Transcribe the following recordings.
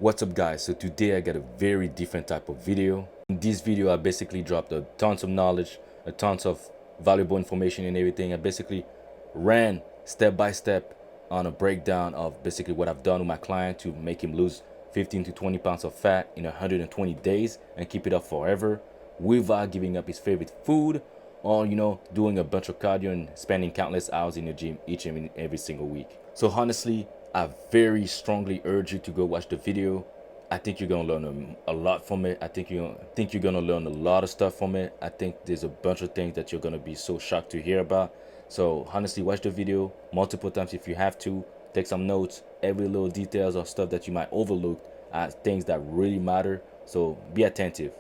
What's up guys? So today I got a very different type of video. In this video I basically dropped a tons of knowledge, a tons of valuable information and everything. I basically ran step by step on a breakdown of basically what I've done with my client to make him lose 15 to 20 pounds of fat in 120 days and keep it up forever without giving up his favorite food or doing a bunch of cardio and spending countless hours in the gym each and every single week. So honestly, I very strongly urge you to go watch the video. I think you're gonna learn a lot from it. I think you're gonna learn a lot of stuff from it. I think there's a bunch of things that you're gonna be so shocked to hear about. So honestly, watch the video multiple times if you have to. Take some notes. Every little details or stuff that you might overlook are things that really matter. So be attentive.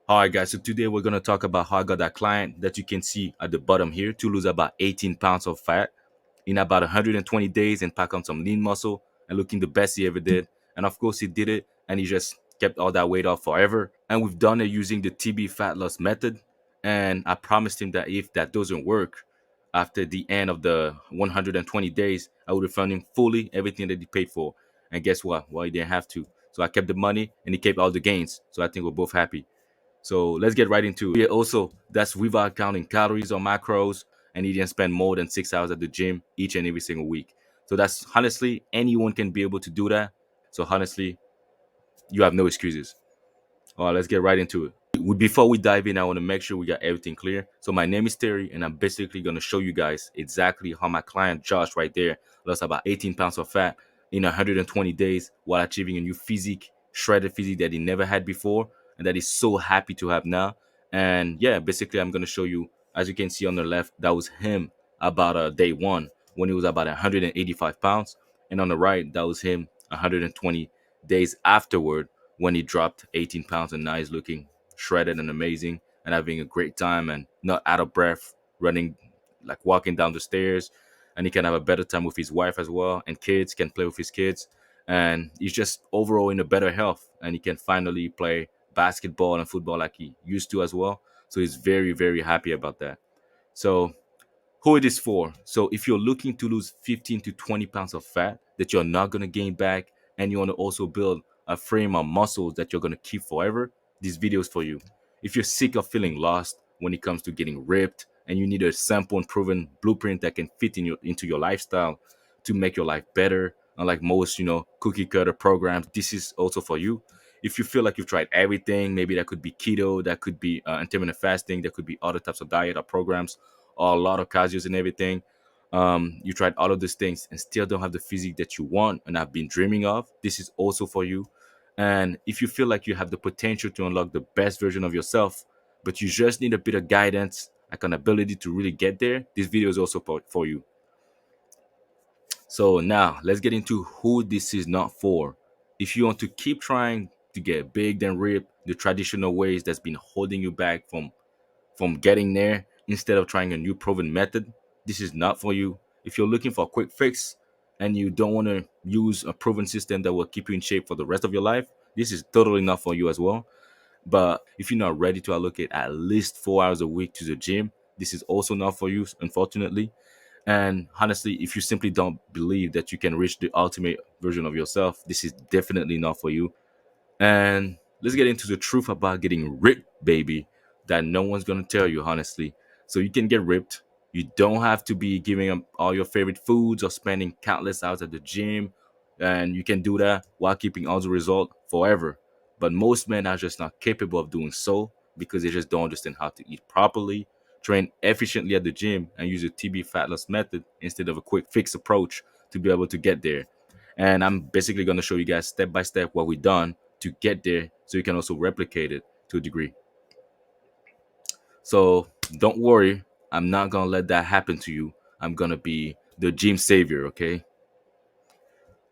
All right, guys. So today we're gonna talk about how I got that client that you can see at the bottom here to lose about 18 pounds of fat in about 120 days and pack on some lean muscle and looking the best he ever did. And of course, he did it and he just kept all that weight off forever. And we've done it using the TB fat loss method. And I promised him that if that doesn't work, after the end of the 120 days, I would refund him fully everything that he paid for. And guess what? Well, he didn't have to. So I kept the money and he kept all the gains. So I think we're both happy. So let's get right into it. Yeah, also, that's without counting calories or macros, and he didn't spend more than 6 hours at the gym each and every single week. So that's honestly, anyone can be able to do that. So honestly, you have no excuses. All right, let's get right into it. Before we dive in, I want to make sure we got everything clear. So my name is Terry, and I'm basically going to show you guys exactly how my client Josh right there lost about 18 pounds of fat in 120 days while achieving a new physique, shredded physique that he never had before, and that he's so happy to have now. And yeah, basically, I'm going to show you, as you can see on the left, that was him about day one when he was about 185 pounds, and on the right, that was him 120 days afterward when he dropped 18 pounds, and now he's looking shredded and amazing and having a great time and not out of breath running, like walking down the stairs. And he can have a better time with his wife as well, and kids can play with his kids, and he's just overall in a better health, and he can finally play basketball and football like he used to as well. So he's very, very happy about that. So who it is for. So if you're looking to lose 15 to 20 pounds of fat that you're not going to gain back, and you want to also build a frame of muscles that you're going to keep forever, this video is for you. If you're sick of feeling lost when it comes to getting ripped and you need a sample and proven blueprint that can fit into your lifestyle to make your life better, unlike most, cookie cutter programs, this is also for you. If you feel like you've tried everything, maybe that could be keto, that could be intermittent fasting, that could be other types of diet or programs, or a lot of cardios and everything. You tried all of these things and still don't have the physique that you want and have been dreaming of. This is also for you. And if you feel like you have the potential to unlock the best version of yourself, but you just need a bit of guidance, like an ability to really get there, this video is also for you. So now let's get into who this is not for. If you want to keep trying to get big then rip the traditional ways that's been holding you back from getting there instead of trying a new proven method, this is not for you. If you're looking for a quick fix and you don't want to use a proven system that will keep you in shape for the rest of your life, this is totally not for you as well. But if you're not ready to allocate at least 4 hours a week to the gym, this is also not for you, unfortunately. And honestly, if you simply don't believe that you can reach the ultimate version of yourself, this is definitely not for you. And let's get into the truth about getting ripped, baby, that no one's going to tell you, honestly. So you can get ripped. You don't have to be giving up all your favorite foods or spending countless hours at the gym. And you can do that while keeping all the result forever. But most men are just not capable of doing so because they just don't understand how to eat properly, train efficiently at the gym, and use a TB fat loss method instead of a quick fix approach to be able to get there. And I'm basically going to show you guys step by step what we've done to get there so you can also replicate it to a degree. So don't worry, I'm not going to let that happen to you. I'm going to be the gym savior, okay?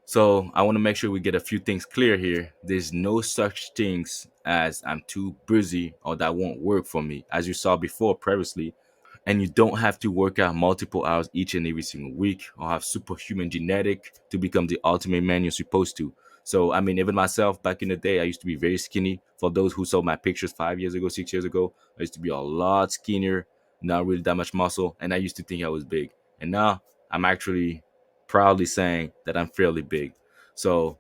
So I want to make sure we get a few things clear here. There's no such things as I'm too busy or that won't work for me. As you saw before previously, and you don't have to work out multiple hours each and every single week or have superhuman genetic to become the ultimate man you're supposed to. So, I mean, even myself back in the day, I used to be very skinny. For those who saw my pictures 5 years ago, 6 years ago, I used to be a lot skinnier, not really that much muscle, and I used to think I was big. And now I'm actually proudly saying that I'm fairly big. So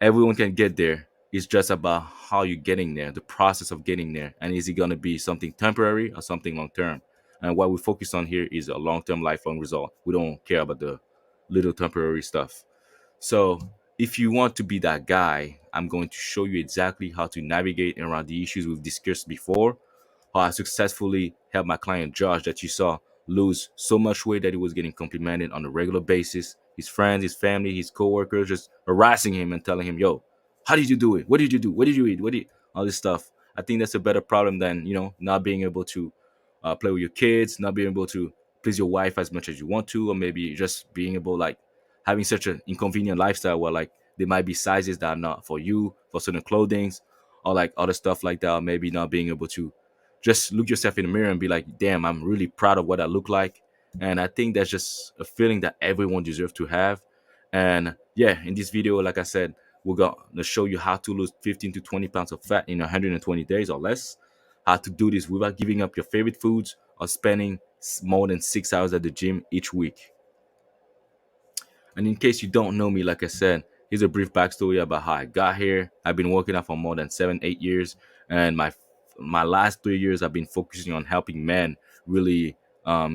Everyone can get there. It's just about how you're getting there, the process of getting there, and is it going to be something temporary or something long term? And what we focus on here is a long term, lifelong result. We don't care about the little temporary stuff. So, if you want to be that guy, I'm going to show you exactly how to navigate around the issues we've discussed before. How I successfully helped my client Josh, that you saw, lose so much weight that he was getting complimented on a regular basis. His friends, his family, his coworkers just harassing him and telling him, "Yo, how did you do it? What did you do? What did you eat? What did all this stuff?" I think that's a better problem than not being able to play with your kids, not being able to please your wife as much as you want to, or maybe just being able like having such an inconvenient lifestyle where like there might be sizes that are not for you for certain clothings, or like other stuff like that, or maybe not being able to just look yourself in the mirror and be like, damn, I'm really proud of what I look like. And I think that's just a feeling that everyone deserves to have. And yeah, in this video, like I said, we're going to show you how to lose 15 to 20 pounds of fat in 120 days or less, how to do this without giving up your favorite foods or spending more than 6 hours at the gym each week. And in case you don't know me, like I said, here's a brief backstory about how I got here. I've been working out for more than 7, 8 years, and my last 3 years I've been focusing on helping men really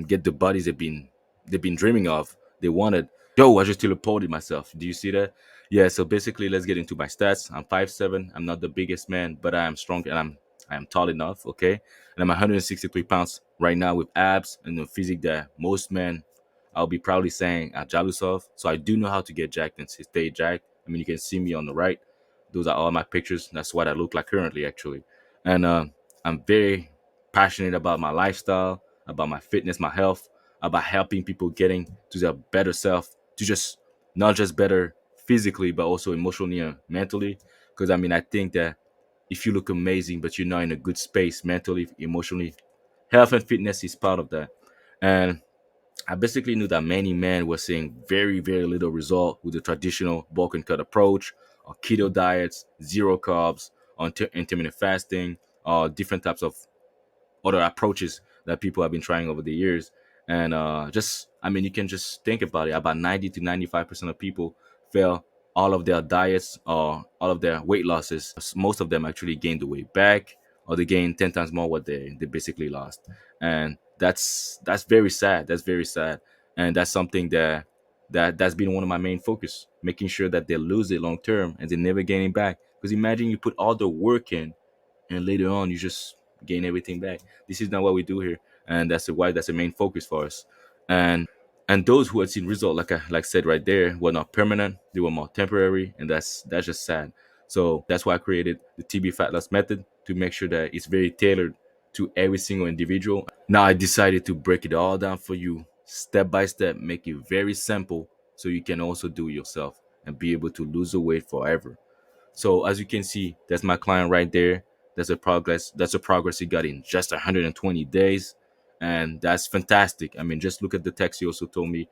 get the bodies they've been dreaming of. They wanted. Yo, I just teleported myself. Do you see that? Yeah. So basically, let's get into my stats. I'm 5'7". I'm not the biggest man, but I am strong and I am tall enough. Okay, and I'm 163 pounds right now with abs and a physique that most men I'll be proudly saying I'm jealous of. So I do know how to get jacked and stay jacked. I mean, you can see me on the right. Those are all my pictures. That's what I look like currently, actually. And I'm very passionate about my lifestyle, about my fitness, my health, about helping people getting to their better self, to just not just better physically, but also emotionally and mentally. Because I mean, I think that if you look amazing, but you're not in a good space mentally, emotionally, health and fitness is part of that. And I basically knew that many men were seeing very, very little result with the traditional bulk and cut approach, or keto diets, zero carbs, or intermittent fasting, or different types of other approaches that people have been trying over the years. And I mean, you can just think about it. About 90 to 95% of people fail all of their diets or all of their weight losses. Most of them actually gain the weight back, or they gain 10 times more what they basically lost. And that's very sad. That's very sad. And that's something that's been one of my main focus, making sure that they lose it long term and they never gain it back. Because imagine you put all the work in and later on you just gain everything back. This is not what we do here, and why that's the main focus for us. And those who had seen result, like said right there, were not permanent. They were more temporary, and that's just sad. So that's why I created the TB fat loss method, to make sure that it's very tailored to every single individual. Now I decided to break it all down for you, step by step, make it very simple, so you can also do it yourself and be able to lose the weight forever. So as you can see, that's my client right there. That's a progress. That's a progress he got in just 120 days, and that's fantastic. I mean, just look at the text he also told me.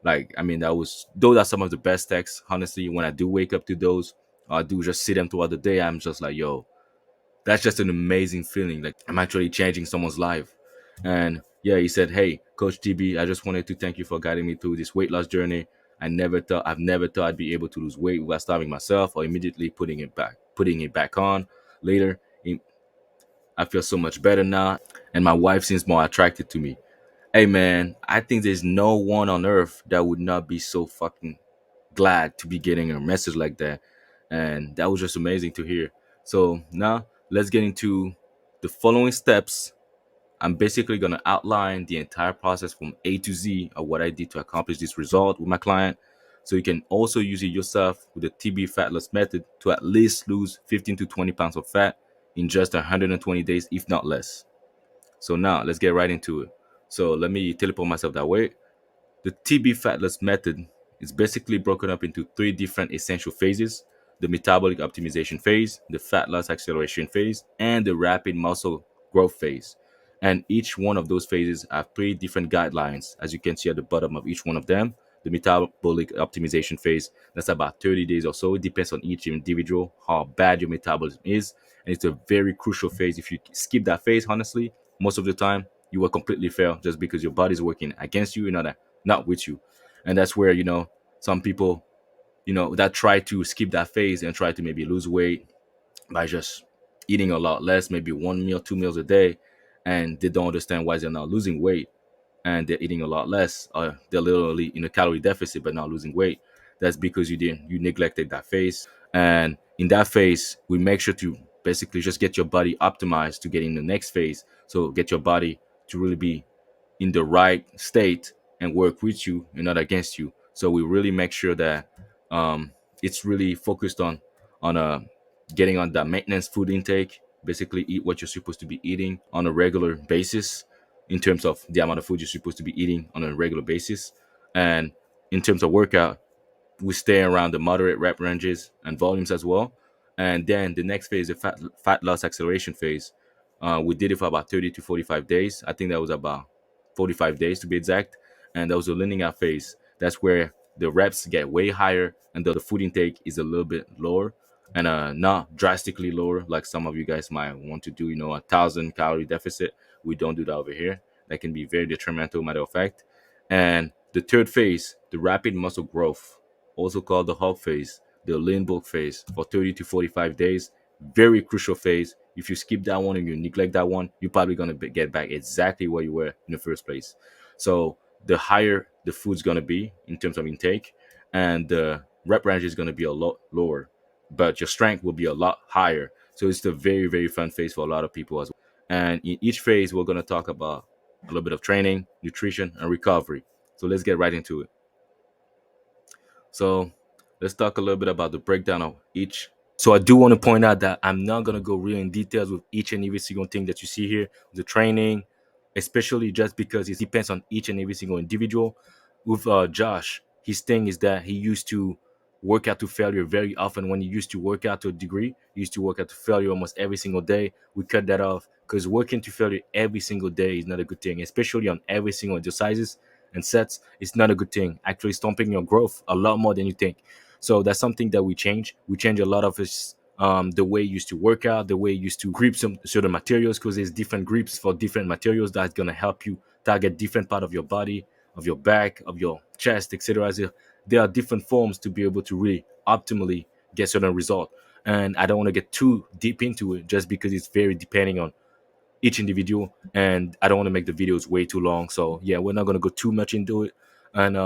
Like, I mean, those are some of the best texts. Honestly, when I do wake up to those, I do just see them throughout the day. I'm just like, yo, that's just an amazing feeling. Like I'm actually changing someone's life. And yeah, he said, "Hey, Coach TB, I just wanted to thank you for guiding me through this weight loss journey. I've never thought I'd be able to lose weight without starving myself or immediately putting it back on later. I feel so much better now, and my wife seems more attracted to me." Hey man, I think there's no one on earth that would not be so fucking glad to be getting a message like that. And that was just amazing to hear. So now let's get into the following steps. I'm basically going to outline the entire process from A to Z of what I did to accomplish this result with my client. So you can also use it yourself with the TB fat loss method to at least lose 15 to 20 pounds of fat in just 120 days, if not less. So now let's get right into it. So let me teleport myself that way. The TB fat loss method is basically broken up into three different essential phases: the metabolic optimization phase, the fat loss acceleration phase, and the rapid muscle growth phase. And each one of those phases have three different guidelines, as you can see at the bottom of each one of them. The metabolic optimization phase, that's about 30 days or so. It depends on each individual, how bad your metabolism is. And it's a very crucial phase. If you skip that phase, honestly, most of the time, you will completely fail just because your body's working against you, not with you. And that's where some people that try to skip that phase and try to maybe lose weight by just eating a lot less, maybe one meal, 2 meals a day, and they don't understand why they're not losing weight and they're eating a lot less. They're literally in a calorie deficit but not losing weight. That's because you neglected that phase. And in that phase, we make sure to basically just get your body optimized to get in the next phase. So get your body to really be in the right state and work with you and not against you. So we really make sure that um, it's really focused on getting on that maintenance food intake. Basically, eat what you're supposed to be eating on a regular basis in terms of the amount of food you're supposed to be eating on a regular basis, and in terms of workout, we stay around the moderate rep ranges and volumes as well. And then the next phase, the fat loss acceleration phase, we did it for about 30 to 45 days. I think that was about 45 days to be exact. And that was a leaning out phase. That's where the reps get way higher and the food intake is a little bit lower and not drastically lower like some of you guys might want to do, 1,000 calorie deficit. We don't do that over here. That can be very detrimental, matter of fact. And the third phase, the rapid muscle growth, also called the hog phase, the lean bulk phase for 30 to 45 days. Very crucial phase. If you skip that one and you neglect that one, you're probably going to get back exactly where you were in the first place. So the higher the food's going to be in terms of intake, and the rep range is going to be a lot lower, but your strength will be a lot higher. So it's a very, very fun phase for a lot of people as well. And in each phase, we're going to talk about a little bit of training, nutrition, and recovery. So let's get right into it. So let's talk a little bit about the breakdown of each. So I do want to point out that I'm not gonna go really in details with each and every single thing that you see here, the training, especially just because it depends on each and every single individual. With Josh, his thing is that he used to work out to failure very often. When he used to work out to a degree, he used to work out to failure almost every single day. We cut that off because working to failure every single day is not a good thing, especially on every single exercises and sets. It's not a good thing. Actually, stomping your growth a lot more than you think. So that's something that we change. We change a lot of his the way he used to work out, the way he used to grip some certain materials, because there's different grips for different materials that's gonna help you target different part of your body, of your back, of your chest, etc. There are different forms to be able to really optimally get certain result. And I don't want to get too deep into it just because it's very depending on each individual, and I don't want to make the videos way too long. So yeah, we're not going to go too much into it. And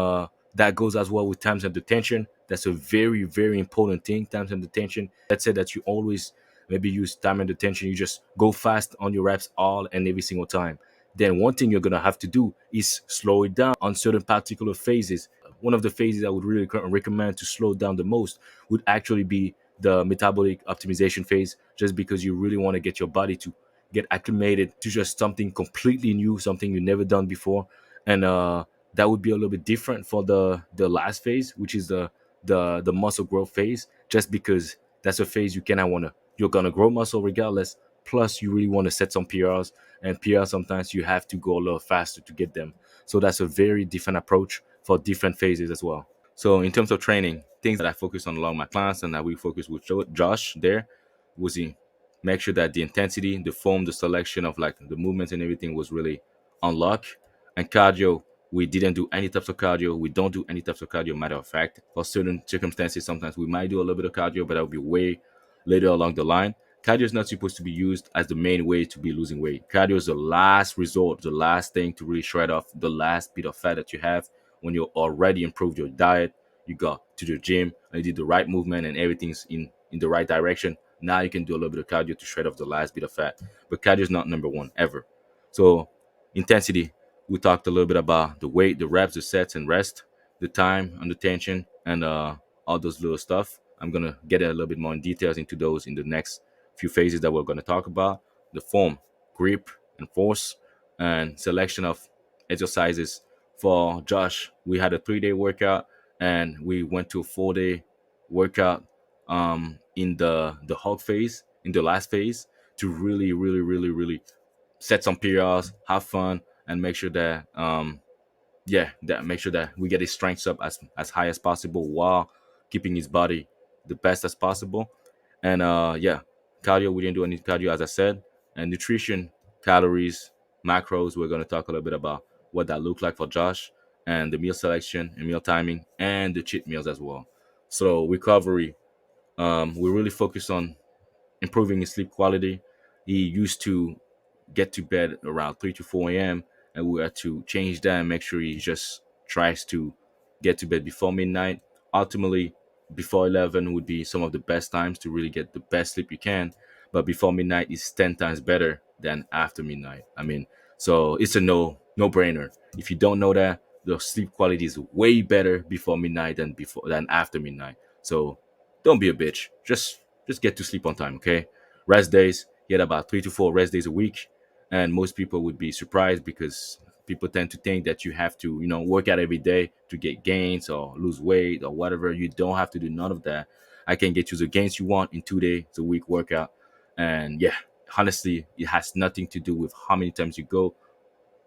that goes as well with times and detention. That's a very, very important thing, times and detention. Let's say that you always maybe use time and detention, you just go fast on your reps all and every single time. Then one thing you're going to have to do is slow it down on certain particular phases. One of the phases I would really recommend to slow down the most would actually be the metabolic optimization phase, just because you really want to get your body to get acclimated to just something completely new, something you've never done before. And that would be a little bit different for the last phase, which is the muscle growth phase, just because that's a phase you're gonna grow muscle regardless. Plus, you really want to set some PRs, and PRs sometimes you have to go a little faster to get them. So that's a very different approach for different phases as well. So in terms of training, things that I focus on along my clients and that we focus with Josh there was he make sure that the intensity, the form, the selection of like the movements and everything was really on lock. And cardio, we didn't do any types of cardio. We don't do any types of cardio, matter of fact. For certain circumstances, sometimes we might do a little bit of cardio, but that would be way later along the line. Cardio is not supposed to be used as the main way to be losing weight. Cardio is the last resort, the last thing to really shred off the last bit of fat that you have when you already improved your diet, you got to the gym, and you did the right movement, and everything's in the right direction. Now you can do a little bit of cardio to shred off the last bit of fat. But cardio is not number one ever. So intensity, we talked a little bit about the weight, the reps, the sets, and rest, the time and the tension, and all those little stuff. I'm gonna get a little bit more in details into those in the next few phases that we're gonna talk about. The form, grip, and force, and selection of exercises. For Josh, we had a 3-day workout, and we went to a 4-day workout in the hog phase, in the last phase, to really, really, really, really set some PRs, have fun, and make sure that that make sure that we get his strengths up as high as possible while keeping his body the best as possible. And cardio, we didn't do any cardio as I said. And nutrition, calories, macros, we're going to talk a little bit about what that looked like for Josh, and the meal selection and meal timing and the cheat meals as well. So recovery, we really focus on improving his sleep quality. He used to get to bed around 3 to 4 a.m. and we had to change that and make sure he just tries to get to bed before midnight. Ultimately, before 11 would be some of the best times to really get the best sleep you can. But before midnight is 10 times better than after midnight. I mean, so it's a no brainer. If you don't know that, the sleep quality is way better before midnight than after midnight. So don't be a bitch. Just get to sleep on time, okay? Rest days, get about 3 to 4 rest days a week, and most people would be surprised because people tend to think that you have to, work out every day to get gains or lose weight or whatever. You don't have to do none of that. I can get you the gains you want in 2 days a week workout, and yeah, honestly, it has nothing to do with how many times you go,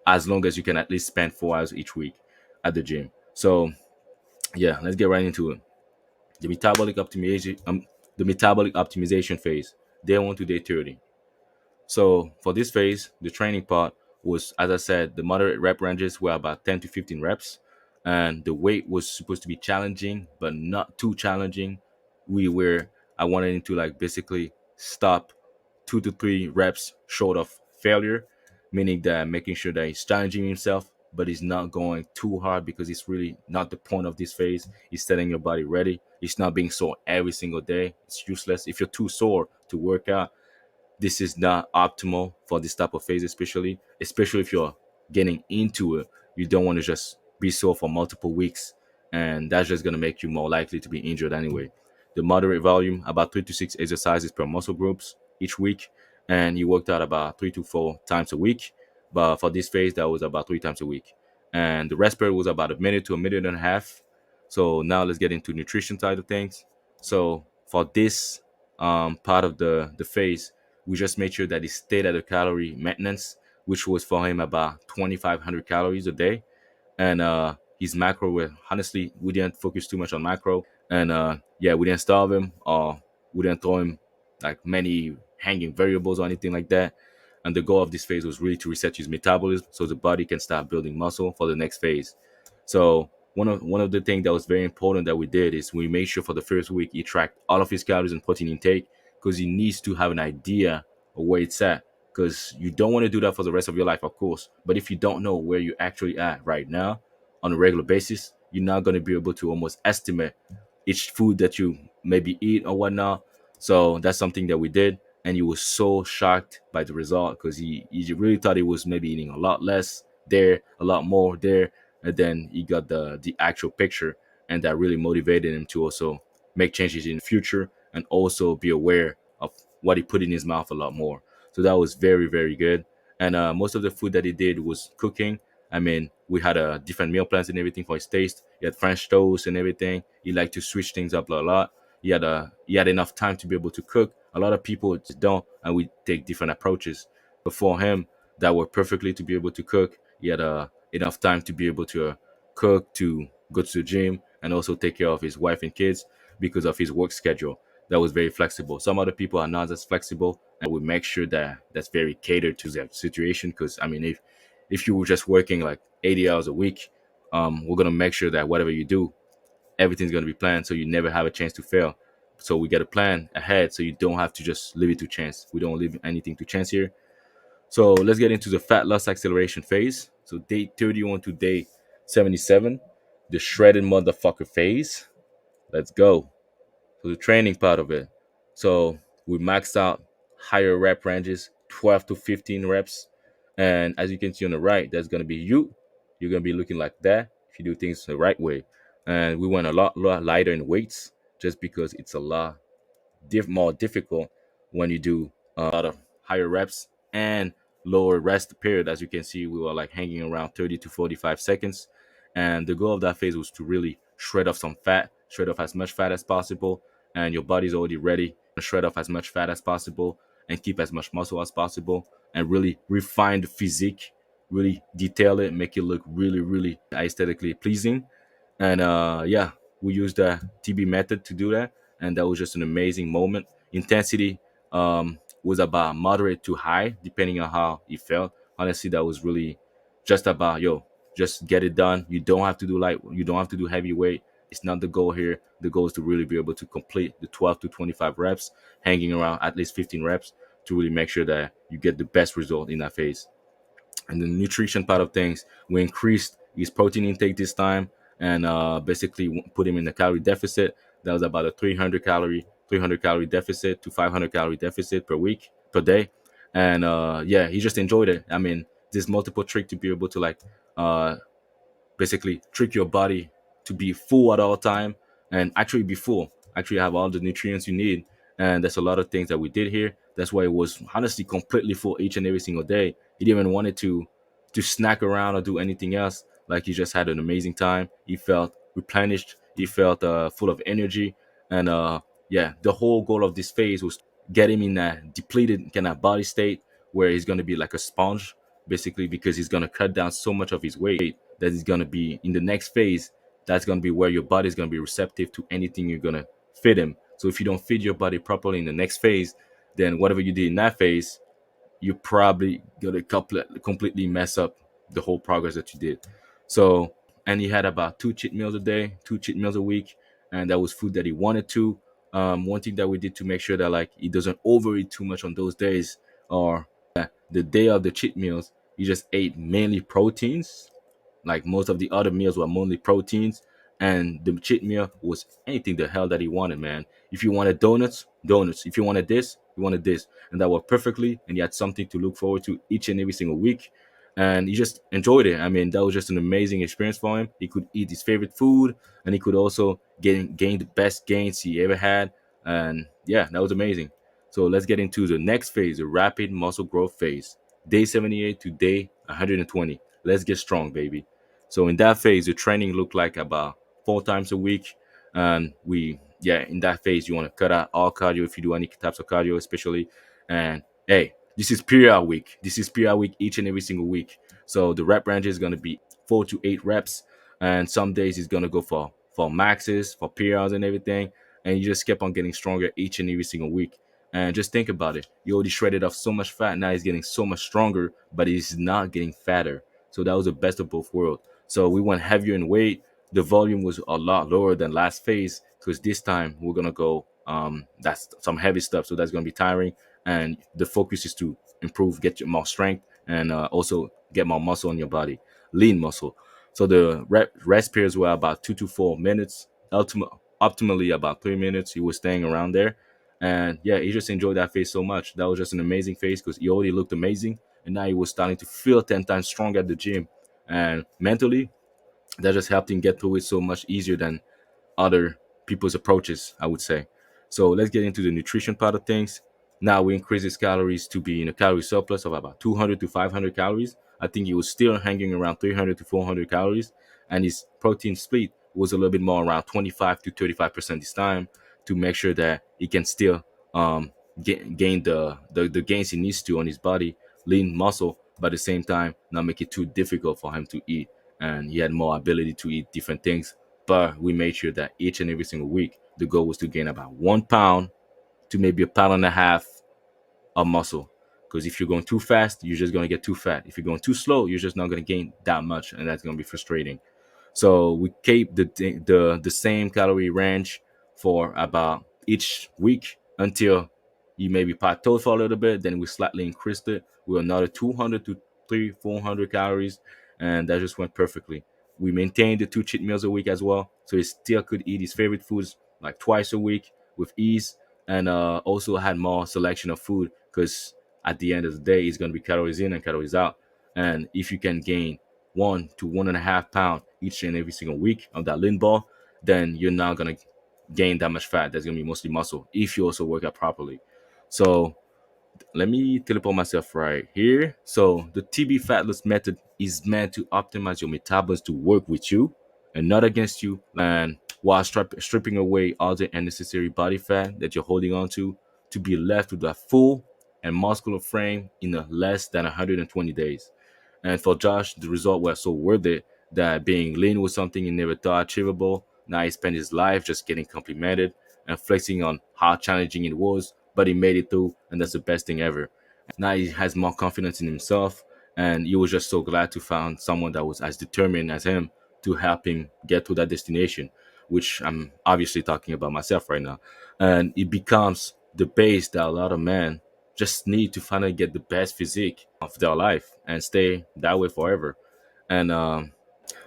as long as you can at least spend 4 hours each week at the gym. So yeah, let's get right into it. The metabolic optimization, the metabolic optimization phase, day 1 to day 30. So for this phase, the training part was, as I said, the moderate rep ranges were about 10 to 15 reps, and the weight was supposed to be challenging, but not too challenging. I wanted him to like basically stop 2 to 3 reps short of failure, meaning that making sure that he's challenging himself, but he's not going too hard because it's really not the point of this phase. He's setting your body ready. It's not being sore every single day. It's useless. If you're too sore to work out, this is not optimal for this type of phase, especially if you're getting into it. You don't want to just be sore for multiple weeks, and that's just going to make you more likely to be injured anyway. The moderate volume, about 3 to 6 exercises per muscle groups each week, and you worked out about 3 to 4 times a week. But for this phase, that was about 3 times a week, and the rest period was about a minute to a minute and a half. So now let's get into nutrition side of things. So for this part of the phase, we just made sure that he stayed at a calorie maintenance, which was for him about 2,500 calories a day. And his macro were, honestly, we didn't focus too much on macro. And yeah, we didn't starve him or we didn't throw him like many hanging variables or anything like that. And the goal of this phase was really to reset his metabolism so the body can start building muscle for the next phase. So one of the things that was very important that we did is we made sure for the first week he tracked all of his calories and protein intake, because he needs to have an idea of where it's at. Because you don't want to do that for the rest of your life, of course. But if you don't know where you're actually at right now on a regular basis, you're not going to be able to almost estimate each food that you maybe eat or whatnot. So that's something that we did, and he was so shocked by the result because he really thought he was maybe eating a lot less there, a lot more there, and then he got the actual picture, and that really motivated him to also make changes in the future and also be aware of what he put in his mouth a lot more. So that was very very good. And most of the food that he did was cooking. I mean, we had different meal plans and everything for his taste. He had French toast and everything. He liked to switch things up a lot. He had enough time to be able to cook. A lot of people just don't, and we take different approaches. But for him, that worked perfectly to be able to cook. He had enough time to be able to cook, to go to the gym, and also take care of his wife and kids because of his work schedule. That was very flexible. Some other people are not as flexible, and we make sure that that's very catered to their situation. Because I mean, if you were just working like 80 hours a week, we're gonna make sure that whatever you do, everything's gonna be planned, so you never have a chance to fail. So we get a plan ahead, so you don't have to just leave it to chance. We don't leave anything to chance here. So let's get into the fat loss acceleration phase. So day 31 to day 77, the shredded motherfucker phase. Let's go. So the training part of it. So we maxed out higher rep ranges, 12 to 15 reps. And as you can see on the right, that's going to be you. You're going to be looking like that if you do things the right way. And we went a lot lighter in weights just because it's a lot more difficult when you do a lot of higher reps and lower rest period. As you can see, we were like hanging around 30 to 45 seconds. And the goal of that phase was to really shred off some fat, shred off as much fat as possible. And your body's already ready to shred off as much fat as possible and keep as much muscle as possible and really refine the physique, really detail it, make it look really, really aesthetically pleasing. And yeah, we used the TB method to do that, and that was just an amazing moment. Intensity was about moderate to high, depending on how it felt. Honestly, that was really just about just get it done. You don't have to do light. You don't have to do heavy weight. It's not the goal here. The goal is to really be able to complete the 12 to 25 reps, hanging around at least 15 reps to really make sure that you get the best result in that phase. And the nutrition part of things, we increased his protein intake this time, and basically put him in a calorie deficit. That was about a 300 calorie deficit to 500 calorie deficit per week per day. And yeah, he just enjoyed it. I mean, there's multiple trick to be able to like uh, basically trick your body to be full at all time and actually be full, actually have all the nutrients you need. And there's a lot of things that we did here. That's why it was honestly completely full each and every single day. He didn't even wanted to snack around or do anything else. Like, he just had an amazing time. He felt replenished. He felt full of energy. And yeah, the whole goal of this phase was get him in a depleted kind of body state where he's going to be like a sponge, basically, because he's going to cut down so much of his weight that is going to be in the next phase. That's going to be where your body is going to be receptive to anything you're going to feed him. So if you don't feed your body properly in the next phase, then whatever you did in that phase, you probably gonna completely mess up the whole progress that you did. So, and he had about 2 cheat meals a day, 2 cheat meals a week, and that was food that he wanted to. One thing that we did to make sure that like he doesn't overeat too much on those days, or the day of the cheat meals, he just ate mainly proteins. Like, most of the other meals were mainly proteins, and the cheat meal was anything the hell that he wanted, man. If you wanted donuts, donuts. If you wanted this, you wanted this, and that worked perfectly. And he had something to look forward to each and every single week, and he just enjoyed it. I mean, that was just an amazing experience for him. He could eat his favorite food, and he could also gain the best gains he ever had. And yeah, that was amazing. So let's get into the next phase, the rapid muscle growth phase, day 78 to day 120. Let's get strong, baby. So in that phase, the training looked like about 4 times a week. And yeah, in that phase, you want to cut out all cardio if you do any types of cardio, especially. And hey, this is period week. This is period week each and every single week. So the rep range is going to be 4 to 8 reps. And some days he's going to go for maxes, for periods and everything. And you just keep on getting stronger each and every single week. And just think about it. You already shredded off so much fat. Now he's getting so much stronger, but he's not getting fatter. So that was the best of both worlds. So we went heavier in weight. The volume was a lot lower than last phase because this time we're gonna go. That's some heavy stuff, so that's gonna be tiring. And the focus is to improve, get more strength, and also get more muscle on your body, lean muscle. So the rest periods were about 2 to 4 minutes. Optimally about 3 minutes. He was staying around there, and yeah, he just enjoyed that phase so much. That was just an amazing phase because he already looked amazing, and now he was starting to feel 10 times stronger at the gym. And mentally, that just helped him get through it so much easier than other people's approaches, I would say. So let's get into the nutrition part of things. Now we increase his calories to be in a calorie surplus of about 200 to 500 calories. I think he was still hanging around 300 to 400 calories, and his protein split was a little bit more around 25 to 35% this time to make sure that he can still gain the gains he needs to on his body, lean muscle, but at the same time not make it too difficult for him to eat. And he had more ability to eat different things, but we made sure that each and every single week the goal was to gain about 1 pound to maybe a pound and a half of muscle. Because if you're going too fast, you're just going to get too fat. If you're going too slow, you're just not going to gain that much, and that's going to be frustrating. So we keep the same calorie range for about each week until you maybe plateaued for a little bit. Then we slightly increased it with another 200 to 400 calories, and that just went perfectly. We maintained the 2 cheat meals a week as well, so he still could eat his favorite foods like twice a week with ease, and also had more selection of food because at the end of the day, it's going to be calories in and calories out. And if you can gain 1 to 1.5 pounds each and every single week of that lean ball, then you're not gonna gain that much fat. That's gonna be mostly muscle if you also work out properly. So let me teleport myself right here. So the TB fatless method is meant to optimize your metabolism to work with you and not against you, and while stripping away all the unnecessary body fat that you're holding on to be left with a full and muscular frame in less than 120 days. And for Josh, the result was so worth it that being lean was something he never thought achievable. Now he spent his life just getting complimented and flexing on how challenging it was, but he made it through, and that's the best thing ever. Now he has more confidence in himself, and he was just so glad to find someone that was as determined as him to help him get to that destination. which I'm obviously talking about myself right now. And it becomes the base that a lot of men just need to finally get the best physique of their life and stay that way forever. And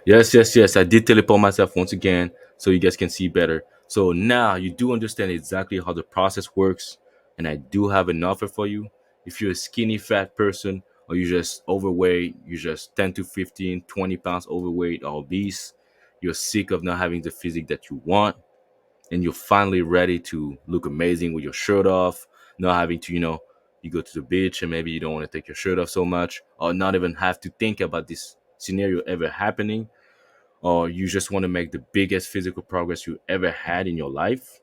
yes, yes, yes. I did teleport myself once again so you guys can see better. So now you do understand exactly how the process works. And I do have an offer for you. If you're a skinny, fat person, or you're just overweight, you're just 10 to 15, 20 pounds overweight or obese, you're sick of not having the physique that you want, and you're finally ready to look amazing with your shirt off, not having to, you go to the beach and maybe you don't want to take your shirt off so much, or not even have to think about this scenario ever happening, or you just want to make the biggest physical progress you ever had in your life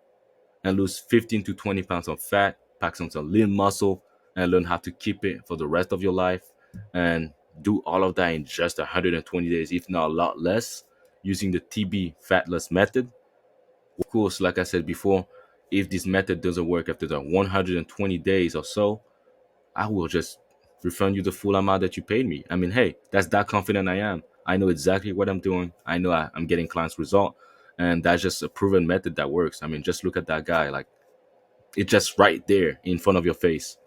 and lose 15 to 20 pounds of fat, pack some lean muscle, and learn how to keep it for the rest of your life, and do all of that in just 120 days, if not a lot less, using the TB fatless method. Of course, like I said before, if this method doesn't work after the 120 days or so, I will just refund you the full amount that you paid me. I mean, hey, that's that confident I am. I know exactly what I'm doing. I know I'm getting clients result, and that's just a proven method that works. I mean, just look at that guy. Like, it's just right there in front of your face.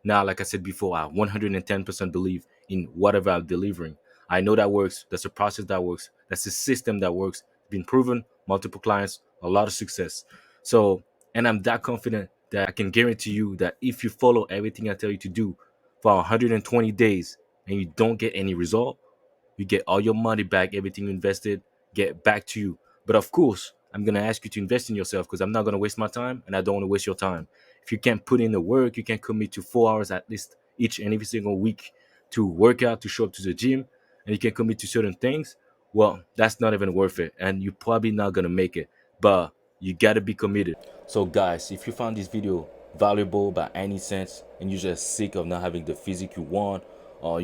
Now, like I said before, I 110% believe in whatever I'm delivering. I know that works. That's a process that works. That's a system that works. Been proven, multiple clients, a lot of success. So, and I'm that confident that I can guarantee you that if you follow everything I tell you to do for 120 days and you don't get any result, you get all your money back, everything you invested, get back to you. But of course, I'm gonna ask you to invest in yourself because I'm not gonna waste my time and I don't want to waste your time. If you can't put in the work, you can commit to 4 hours at least each and every single week to work out, to show up to the gym, and you can commit to certain things. Well, that's not even worth it, and you're probably not gonna make it. But you gotta be committed. So, guys, if you found this video valuable by any sense, and you're just sick of not having the physique you want, or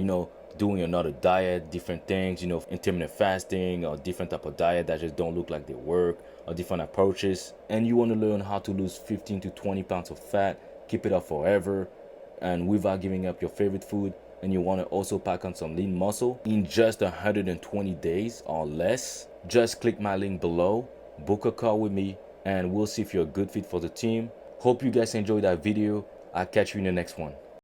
doing another diet, different things, intermittent fasting, or different type of diet that just don't look like they work, or different approaches, and you want to learn how to lose 15 to 20 pounds of fat, keep it up forever, and without giving up your favorite food, and you want to also pack on some lean muscle in just 120 days or less, just click my link below, book a call with me, and we'll see if you're a good fit for the team. Hope you guys enjoyed that video. I'll catch you in the next one.